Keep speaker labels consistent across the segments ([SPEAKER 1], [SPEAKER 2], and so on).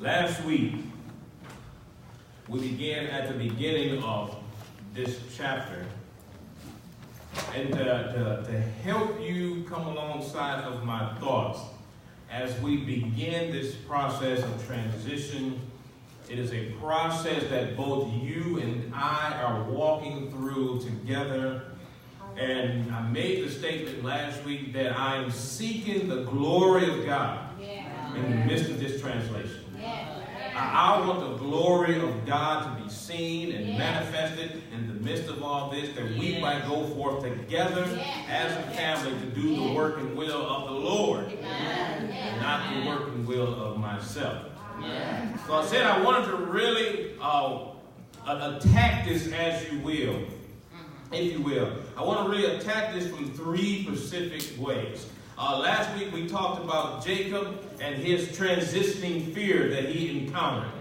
[SPEAKER 1] Last week, we began at the beginning of this chapter. And to help you come alongside of my thoughts as we begin this process of transition, it is a process that both you and I are walking through together. And I made the statement last week that I am seeking the glory of God in the midst of this translation. I want the glory of God to be seen and manifested in the midst of all this, that we might go forth together as a family to do the work and will of the Lord, and not the work and will of myself. So I said I wanted to really attack this, as you will, if you will. I want to really attack this from three specific ways. Last week we talked about Jacob and his transitioning fear that he encountered.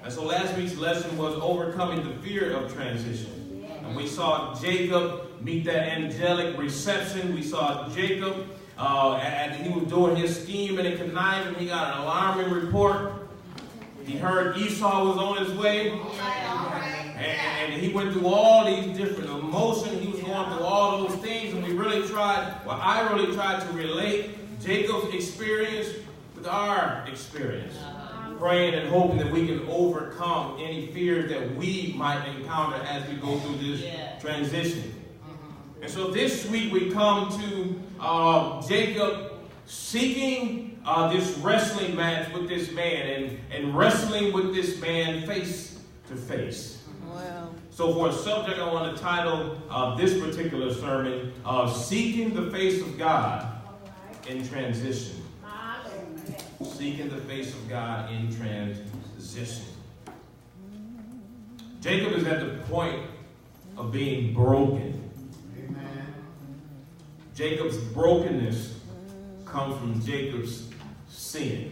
[SPEAKER 1] And so last week's lesson was overcoming the fear of transition. And we saw Jacob meet that angelic reception. We saw Jacob, and he was doing his scheming and conniving. He got an alarming report. He heard Esau was on his way. And he went through all these different emotions. He was going through all those things. And I really tried to relate Jacob's experience with our experience. Praying and hoping that we can overcome any fears that we might encounter as we go through this transition. And so this week we come to Jacob seeking this wrestling match with this man and wrestling with this man face to face. Wow. So for a subject, I want to title this particular sermon, Seeking the Face of God in Transition. Seeking the face of God in transition. Jacob is at the point of being broken. Amen. Jacob's brokenness comes from Jacob's sin.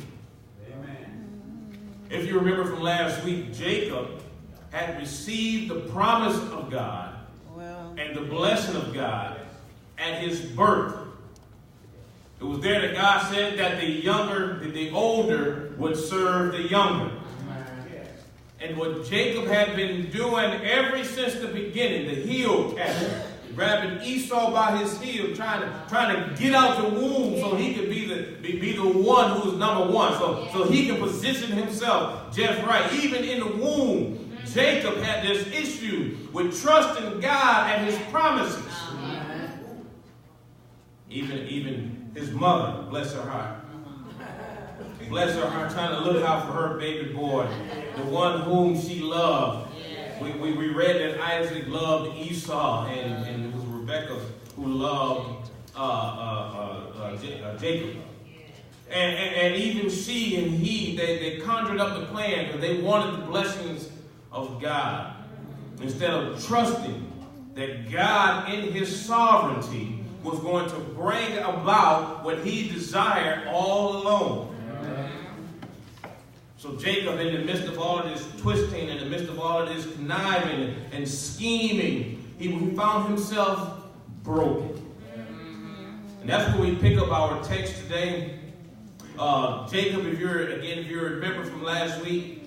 [SPEAKER 1] Amen. If you remember from last week, Jacob had received the promise of God and the blessing of God at his birth. It was there that God said that the older would serve the younger. And what Jacob had been doing ever since the beginning, the heel catcher, grabbing Esau by his heel, trying to get out the womb so he could be the one who was number one, so he can position himself just right. Even in the womb, Jacob had this issue with trusting God and his promises. Even his mother, bless her heart. Bless her heart, trying to look out for her baby boy, the one whom she loved. We read that Isaac loved Esau, and it was Rebekah who loved Jacob. And even she and he, they conjured up the plan because they wanted the blessings of God instead of trusting that God in his sovereignty was going to bring about what he desired all along. So Jacob, in the midst of all of this twisting, in the midst of all of this conniving and scheming, he found himself broken. And that's where we pick up our text today. Jacob, if you remember from last week,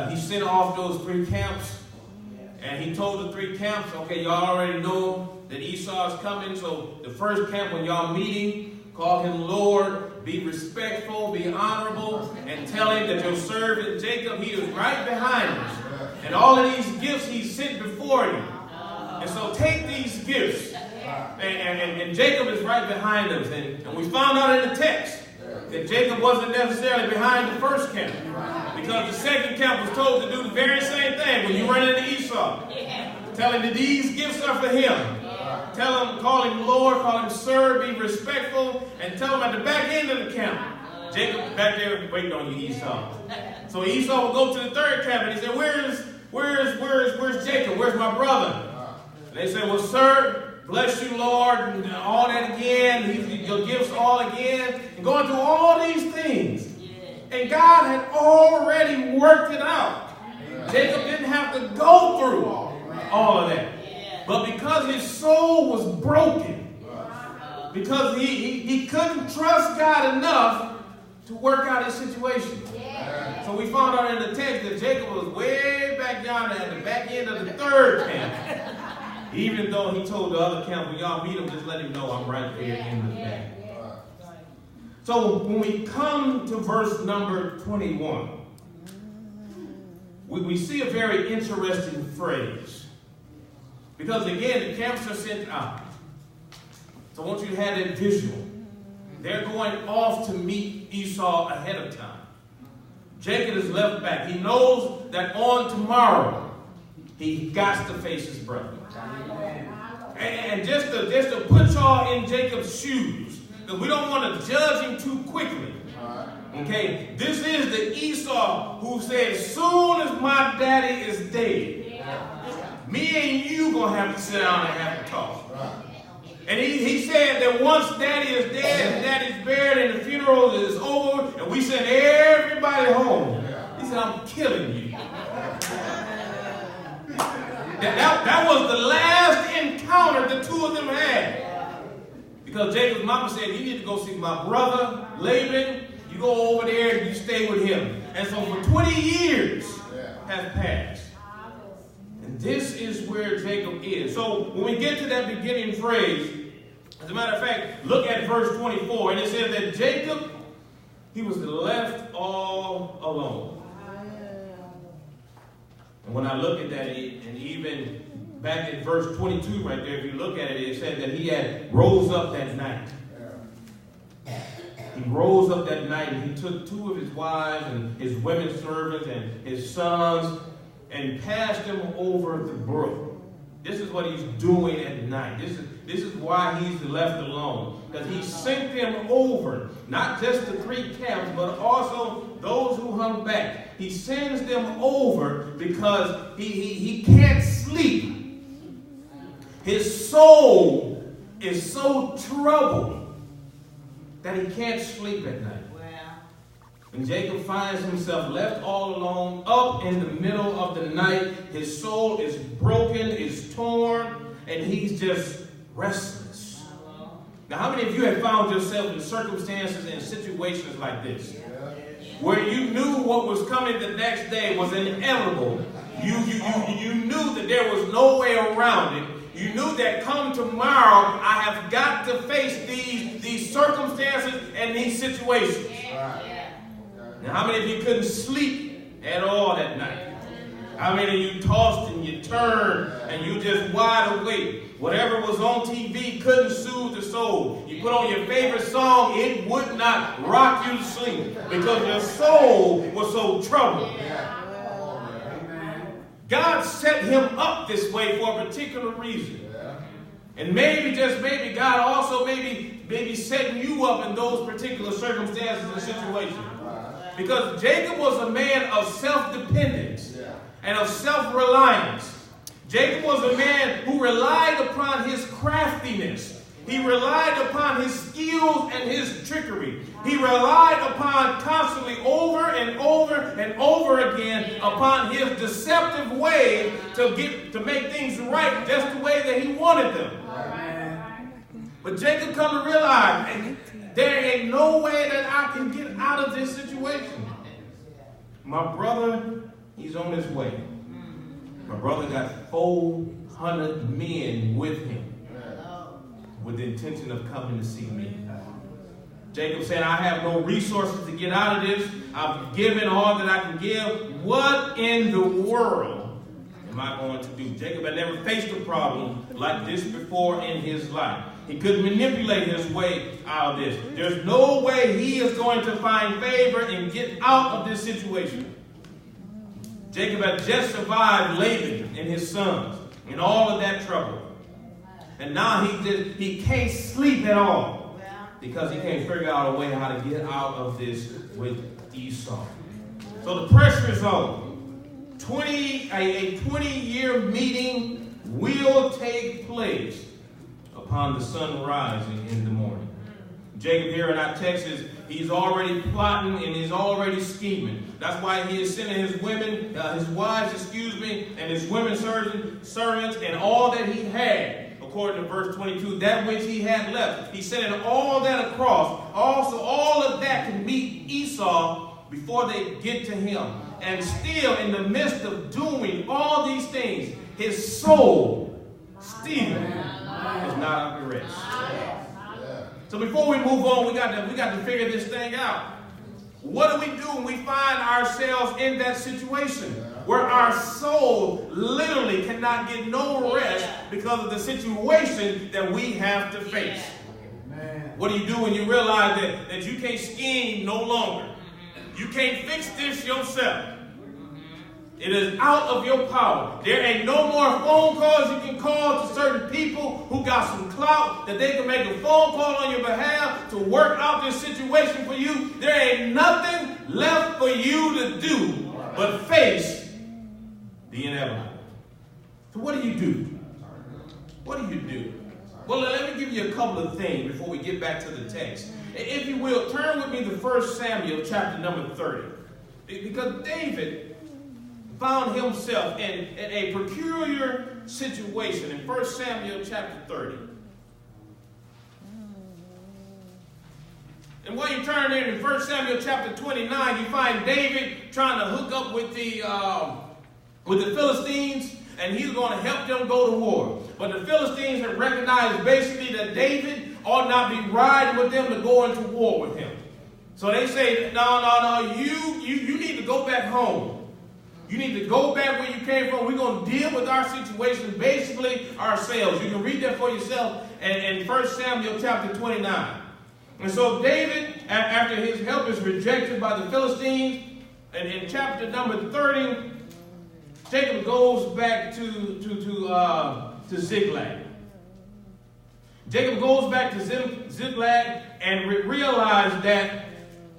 [SPEAKER 1] he sent off those three camps. And he told the three camps, okay, y'all already know that Esau is coming. So the first camp, when y'all meeting, call him Lord, be respectful, be honorable, and tell him that your servant Jacob, he is right behind us. And all of these gifts he sent before you. And so take these gifts. And Jacob is right behind us. And we found out in the text that Jacob wasn't necessarily behind the first camp. Because the second camp was told to do the very same thing when you run into Esau. Tell him that these gifts are for him. Tell him, call him Lord, call him Sir, be respectful, and tell him at the back end of the camp, Jacob back there waiting on you, Esau. So Esau will go to the third camp and he said, Where's Jacob? Where's my brother? And they said, well, sir, bless you, Lord, and all that again. Your gifts all again. And going through all these things. And God had already worked it out. Jacob didn't have to go through all of that. But because his soul was broken, because he couldn't trust God enough to work out his situation. So we found out in the text that Jacob was way back yonder at the back end of the third camp. Even though he told the other camp, when y'all meet him, just let him know I'm right there in the back. So when we come to verse number 21, we see a very interesting phrase. Because again, the camps are sent out. So I want you to have that visual. They're going off to meet Esau ahead of time. Jacob is left back. He knows that on tomorrow, he got to face his brother. And just to put y'all in Jacob's shoes, because we don't want to judge him too quickly. Okay, this is the Esau who said, as soon as my daddy is dead, me and you gonna have to sit down and have a talk. And he said that once daddy is dead and daddy's buried and the funeral is over and we send everybody home, he said, I'm killing you. That was the last encounter the two of them had. Because Jacob's mama said, you need to go see my brother, Laban. You go over there and you stay with him. And so for 20 years has passed. And this is where Jacob is. So when we get to that beginning phrase, as a matter of fact, look at verse 24. And it says that Jacob, he was left all alone. And when I look at that, and even back in verse 22 right there, if you look at it, it said that he had rose up that night. He rose up that night and he took two of his wives and his women servants and his sons and passed them over the brook. This is what he's doing at night. This is why he's left alone. Because he sent them over, not just the three camps, but also those who hung back. He sends them over because he can't sleep. His soul is so troubled that he can't sleep at night. And Jacob finds himself left all alone, up in the middle of the night. His soul is broken, is torn, and he's just restless. Now, how many of you have found yourself in circumstances and situations like this? Where you knew what was coming the next day was inevitable. You knew that there was no way around it. You knew that come tomorrow, I have got to face these circumstances and these situations. Now, how many of you couldn't sleep at all that night? How many of you tossed and you turned and you just wide awake? Whatever was on TV couldn't soothe the soul. You put on your favorite song, it would not rock you to sleep because your soul was so troubled. God set him up this way for a particular reason. And maybe, just maybe, God also maybe setting you up in those particular circumstances and situations. Because Jacob was a man of self-dependence and of self-reliance. Jacob was a man who relied upon his craftiness. He relied upon his skills and his trickery. He relied upon constantly over and over and over again upon his deceptive ways to make things right just the way that he wanted them. But Jacob come to realize, there ain't no way that I can get out of this situation. My brother, he's on his way. My brother got 400 men with him with the intention of coming to see me. Jacob said, I have no resources to get out of this. I've given all that I can give. What in the world am I going to do? Jacob had never faced a problem like this before in his life. He couldn't manipulate his way out of this. There's no way he is going to find favor and get out of this situation. Jacob had just survived Laban and his sons and all of that trouble. And now he can't sleep at all because he can't figure out a way how to get out of this with Esau. So the pressure is on. A 20-year meeting will take place upon the sun rising in the morning. Jacob here in our text he's already plotting and he's already scheming. That's why he is sending his women, his wives, and his women servants and all that he had, according to verse 22, that which he had left. He's sending all that across. Also, all of that to meet Esau before they get to him. And still, in the midst of doing all these things, his soul still is not at rest. So before we move on, we got to figure this thing out. What do we do when we find ourselves in that situation where our soul literally cannot get no rest because of the situation that we have to face? What do you do when you realize that you can't scheme no longer? You can't fix this yourself. It is out of your power. There ain't no more phone calls you can call to certain people who got some clout that they can make a phone call on your behalf to work out this situation for you. There ain't nothing left for you to do but face the inevitable. So what do you do? What do you do? Well, let me give you a couple of things before we get back to the text. If you will, turn with me to 1 Samuel chapter number 30. Because David found himself in a peculiar situation in 1 Samuel chapter 30. And while you turn there in 1 Samuel chapter 29, you find David trying to hook up with the Philistines, and he's going to help them go to war. But the Philistines have recognized basically that David ought not be riding with them to go into war with him. So they say, no, you need to go back home. You need to go back where you came from. We're going to deal with our situation basically ourselves. You can read that for yourself in 1 Samuel chapter 29. And so David, after his help is rejected by the Philistines, and in chapter number 30, Jacob goes back to Ziklag. Jacob goes back to Ziklag and realized that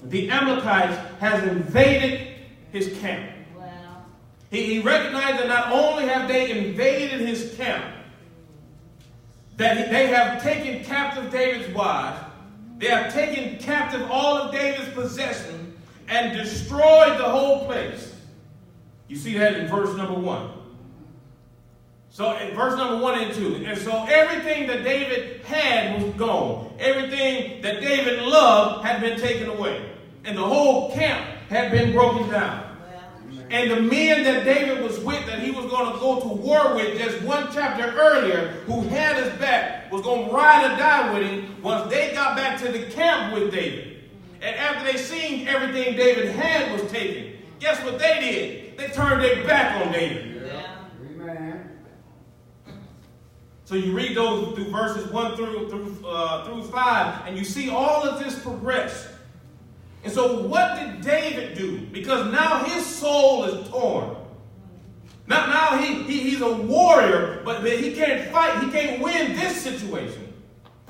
[SPEAKER 1] the Amalekites has invaded his camp. He recognized that not only have they invaded his camp, that they have taken captive David's wives, they have taken captive all of David's possessions and destroyed the whole place. You see that in verse number 1. So in verse number 1 and 2. And so everything that David had was gone. Everything that David loved had been taken away. And the whole camp had been broken down. And the men that David was with, that he was going to go to war with just one chapter earlier, who had his back, was going to ride or die with him once they got back to the camp with David. And after they seen everything David had was taken, guess what they did? They turned their back on David.
[SPEAKER 2] Yeah. Amen.
[SPEAKER 1] So you read those through verses 1 through 5, and you see all of this progress. And so what did David do? Because now his soul is torn. Now he's a warrior, but he can't fight. He can't win this situation.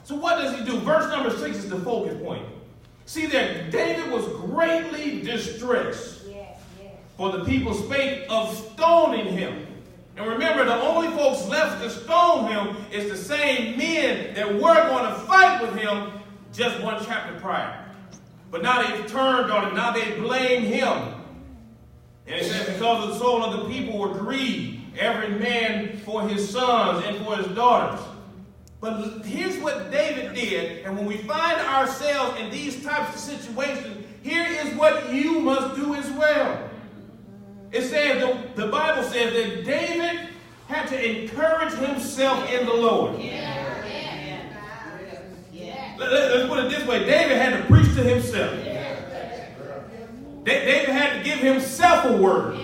[SPEAKER 1] So what does he do? Verse number 6 is the focus point. See there, David was greatly distressed. For the people spake of stoning him. And remember, the only folks left to stone him is the same men that were going to fight with him just one chapter prior. But now they've turned on him. Now they blame him. And it says, because the soul of the people were grieved, every man for his sons and for his daughters. But here's what David did. And when we find ourselves in these types of situations, here is what you must do as well. It says, the Bible says that David had to encourage himself in the Lord. Let's put it this way. David had to preach to himself. David had to give himself a word.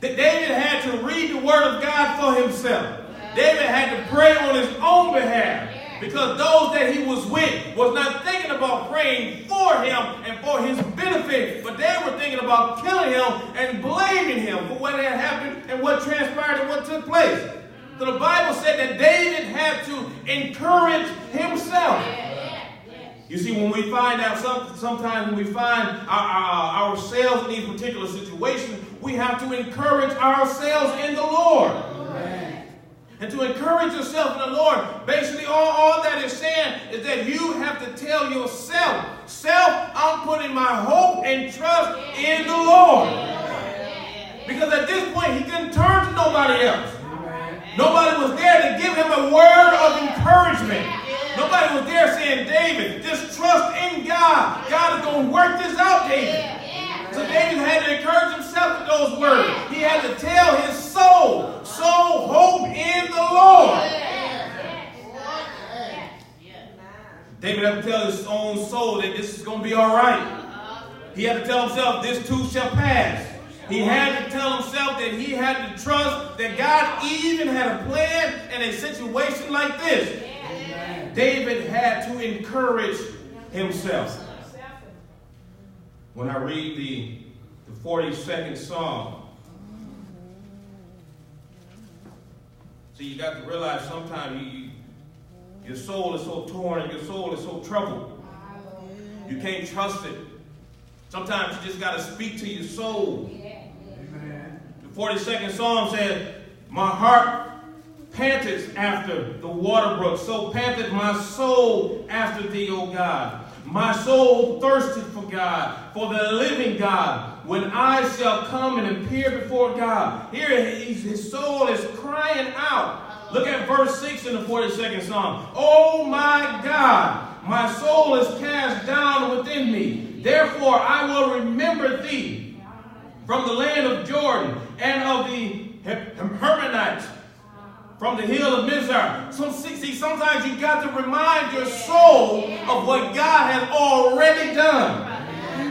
[SPEAKER 1] David had to read the word of God for himself. David had to pray on his own behalf. Because those that he was with was not thinking about praying for him and for his benefit, but they were thinking about killing him and blaming him for what had happened and what transpired and what took place. So the Bible said that David had to encourage himself. You see, when we find out, sometimes when we find ourselves in these particular situations, we have to encourage ourselves in the Lord. And to encourage yourself in the Lord, basically all that is saying is that you have to tell yourself, I'm putting my hope and trust in the Lord. Because at this point, he couldn't turn to nobody else. Nobody was there to give him a word of encouragement. Nobody was there saying, David, just trust in God. God is going to work this out, David. So David had to encourage himself with those words. He had to tell his soul, hope in the Lord. David had to tell his own soul that this is going to be all right. He had to tell himself, this too shall pass. He had to tell himself that he had to trust that God even had a plan in a situation like this. David had to encourage himself. When I read the 42nd Psalm, so you got to realize sometimes your soul is so torn and your soul is so troubled. You can't trust it. Sometimes you just got to speak to your soul. The 42nd Psalm says, my heart panteth after the water brook, so panteth my soul after thee, O God. My soul thirsteth for God, for the living God, when I shall come and appear before God. Here his soul is crying out. Look at verse 6 in the 42nd Psalm. Oh my God, my soul is cast down within me. Therefore I will remember thee from the land of Jordan and of the Hermonites, from the hill of Mizar. Sometimes you got to remind your soul of what God has already done.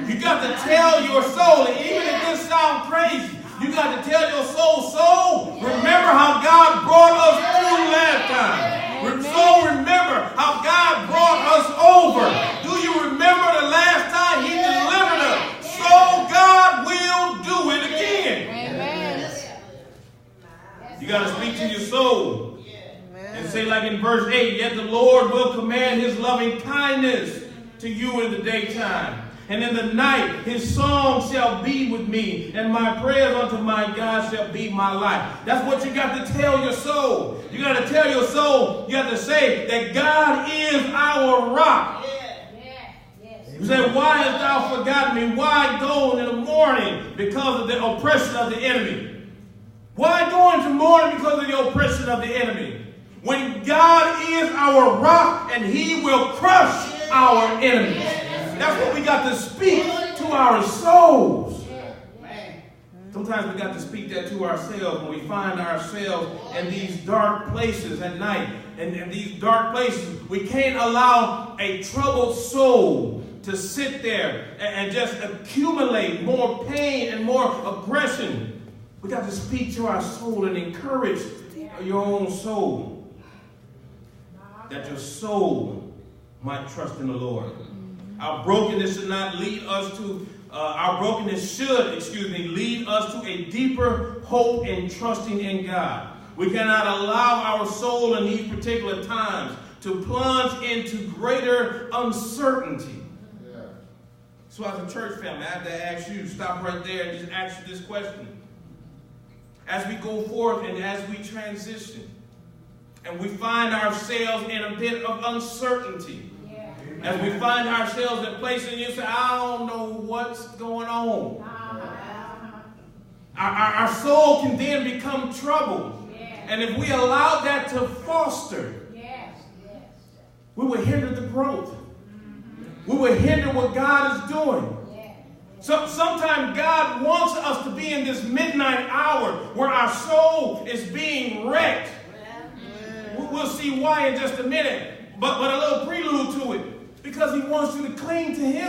[SPEAKER 1] You got to tell your soul, and even if this sounds crazy, you got to tell your soul, remember how God brought us through last time. So remember how God brought us over. Do you remember the last time he delivered us? So God will do it again. You got to speak to your soul and say like in verse 8, yet the Lord will command his loving kindness to you in the daytime. And in the night his song shall be with me, and my prayers unto my God shall be my life. That's what you got to tell your soul. You got to tell your soul, you got to say that God is our rock. You say, why hast thou forgotten me? Why go in the morning because of the oppression of the enemy? Why go into mourning because of the oppression of the enemy? When God is our rock and he will crush our enemies. That's what we got to speak to our souls. Sometimes we got to speak that to ourselves when we find ourselves in these dark places at night. And in these dark places, we can't allow a troubled soul to sit there and just accumulate more pain and more aggression. We got to speak to our soul and encourage your own soul, that your soul might trust in the Lord. Our brokenness should not lead us to, lead us to a deeper hope in trusting in God. We cannot allow our soul in these particular times to plunge into greater uncertainty. Yeah. So as a church family, I have to ask you, stop right there and just ask you this question. As we go forth and as we transition, and we find ourselves in a bit of uncertainty, as we find ourselves in places and you say, I don't know what's going on. Our soul can then become troubled. And if we allow that to foster, we will hinder the growth. We will hinder what God is doing. So sometimes God wants us to be in this midnight hour where our soul is being wrecked. We'll see why in just a minute. But a little prelude to it. Because he wants you to cling to him.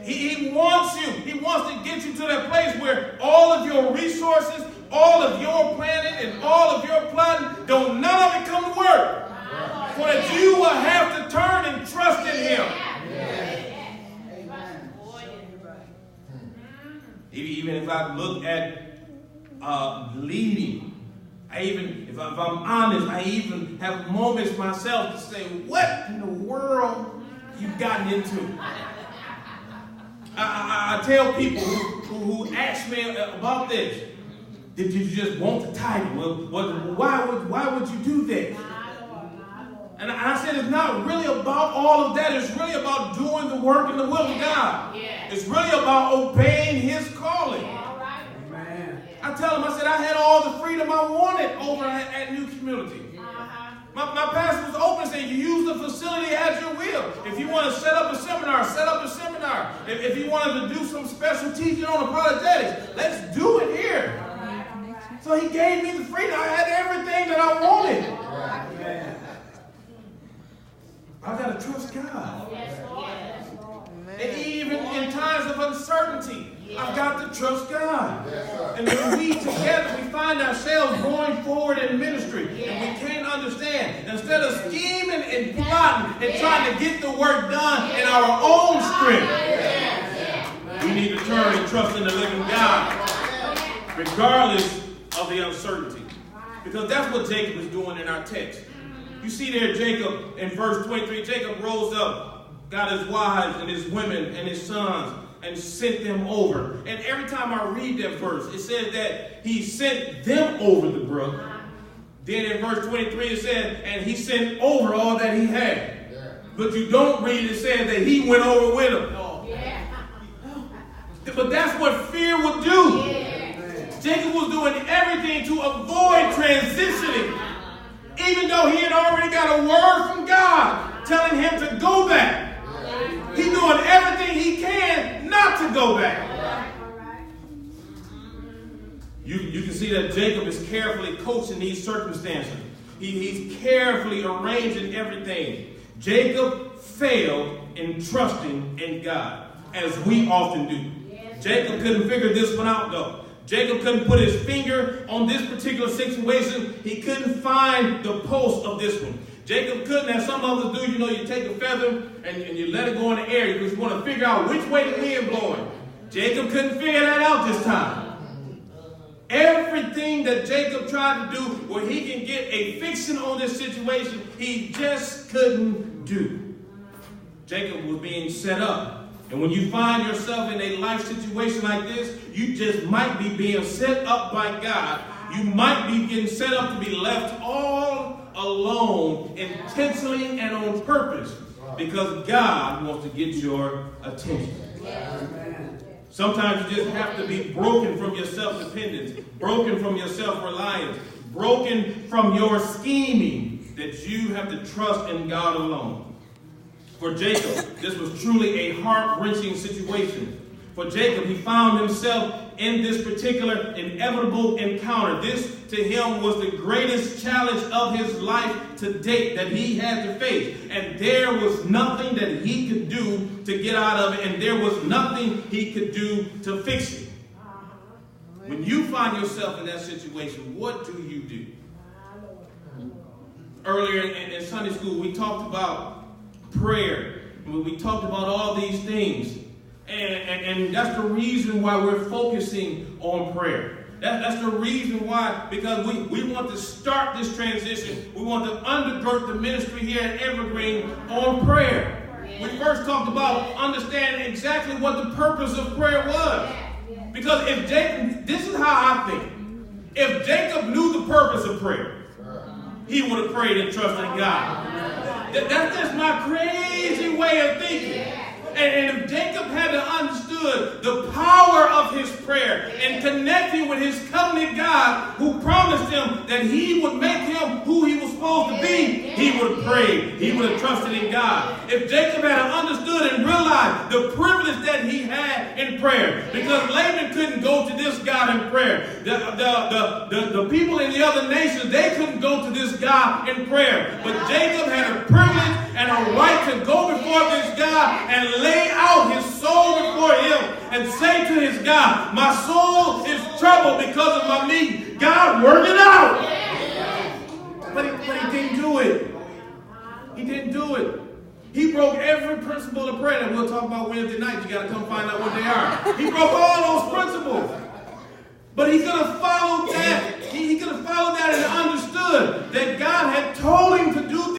[SPEAKER 1] He wants you. He wants to get you to that place where all of your resources, all of your planning, and all of your plotting, don't none of it come to work. For that you will have to turn and trust in him. Even if I look at leading, if I'm honest, I even have moments myself to say, what in the world you've gotten into? I tell people who ask me about this, did you just want the title? Why would you do this? And I said it's not really about all of that. It's really about doing the work in the will of God. It's really about obeying his calling. I tell him, I said, I had all the freedom I wanted over at New Community. My pastor was open saying you use the facility at your will. If you want to set up a seminar, set up a seminar. If you wanted to do some special teaching on apologetics, let's do it here. So he gave me the freedom. I had everything that I wanted. I got to trust God. And even in times of uncertainty, I've got to trust God. And when we together, we find ourselves going forward in ministry, and we can't understand. Instead of scheming and plotting and trying to get the work done in our own strength, we need to turn and trust in the living God, regardless of the uncertainty. Because that's what Jacob is doing in our text. You see there, Jacob, in verse 23, Jacob rose up, got his wives and his women and his sons, and sent them over. And every time I read that verse, it says that he sent them over the brook. Then in verse 23, it says, and he sent over all that he had. But you don't read it says that he went over with them. But that's what fear would do. Jacob was doing everything to avoid transitioning. Even though he had already got a word from God telling him to go back. He's doing everything he can not to go back. You can see that Jacob is carefully coaching these circumstances. He's carefully arranging everything. Jacob failed in trusting in God, as we often do. Jacob couldn't figure this one out, though. Jacob couldn't put his finger on this particular situation. He couldn't find the pulse of this one. Jacob couldn't, as some others do. You take a feather and you let it go in the air because you want to figure out which way the wind blowing. Jacob couldn't figure that out this time. Everything that Jacob tried to do where he can get a fixing on this situation, he just couldn't do. Jacob was being set up. And when you find yourself in a life situation like this, you just might be being set up by God. You might be getting set up to be left all alone, intentionally and on purpose, because God wants to get your attention. Sometimes you just have to be broken from your self-dependence, broken from your self-reliance, broken from your scheming, that you have to trust in God alone. For Jacob, this was truly a heart-wrenching situation. For Jacob, he found himself in this particular inevitable encounter. This, to him, was the greatest challenge of his life to date that he had to face. And there was nothing that he could do to get out of it, and there was nothing he could do to fix it. When you find yourself in that situation, what do you do? Earlier in Sunday school, we talked about prayer. We talked about all these things. And that's the reason why we're focusing on prayer. That's the reason why, because we want to start this transition. We want to undergird the ministry here at Evergreen on prayer. We first talked about understanding exactly what the purpose of prayer was. Because if Jacob, this is how I think. If Jacob knew the purpose of prayer, he would have prayed and trusted in God. That's just my crazy way of thinking. And if Jacob had understood the power of his prayer and connecting with his covenant God who promised him that he would make him who he was supposed to be, he would have prayed. He would have trusted in God. If Jacob had understood and realized the privilege that he had in prayer, because Laban couldn't go to this God in prayer. The people in the other nations, they couldn't go to this God in prayer. But Jacob had a privilege and a right to go before this God and lay out his soul before him and say to his God, my soul is troubled because of my meat. God, work it out. But he didn't do it. He didn't do it. He broke every principle of prayer that we'll talk about Wednesday night. You got to come find out what they are. He broke all those principles. But he could have